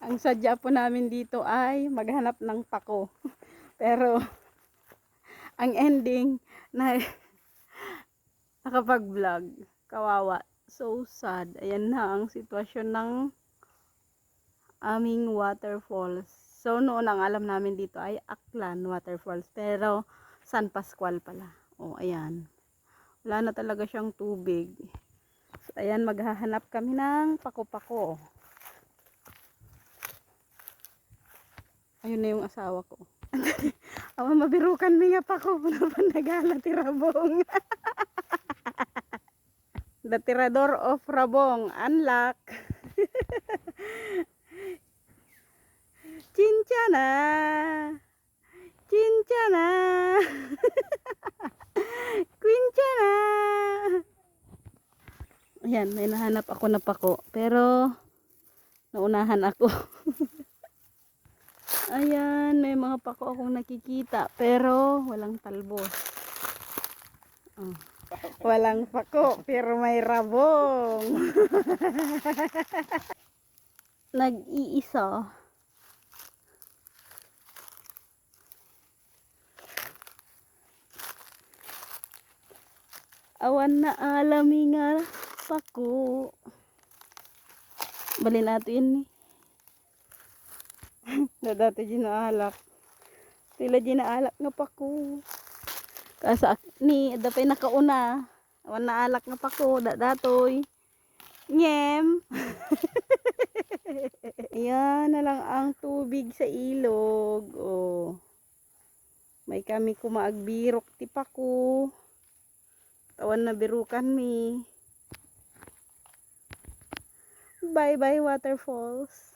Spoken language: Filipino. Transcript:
Ang sadya po namin dito ay maghanap ng pako. Pero ang ending na nakapag-vlog. Kawawa. So sad. Ayan na ang sitwasyon ng aming waterfalls. So noon ang alam namin dito ay Aklan Waterfalls. Pero San Pascual pala. O ayan. Wala na talaga siyang tubig. So ayan, maghahanap kami ng pako-pako. Ayun na yung asawa ko. Awa mabirukan mi nga pako. Nagala tirabong. The Tirador of Rabong. Unlock. Chinchana. Chinchana. Quinchana. Ayan, may nahanap ako na pako. Pero, naunahan ako. Ayan, may mga pako akong nakikita. Pero, walang talbos. Oh. Walang pako, pero may rabong. Nag-iisa. Awan na alami nga pako. Bali natin ni. Dati ginaalak. Sila ginaalak nga pako. Kasa ni dapay nakauna. Awan na alak nga pako, datoy. Nyem. Yan na lang ang tubig sa ilog. Oh. May kami kumaagbirok ti pako. Tawan na birukan mi. Bye bye waterfalls.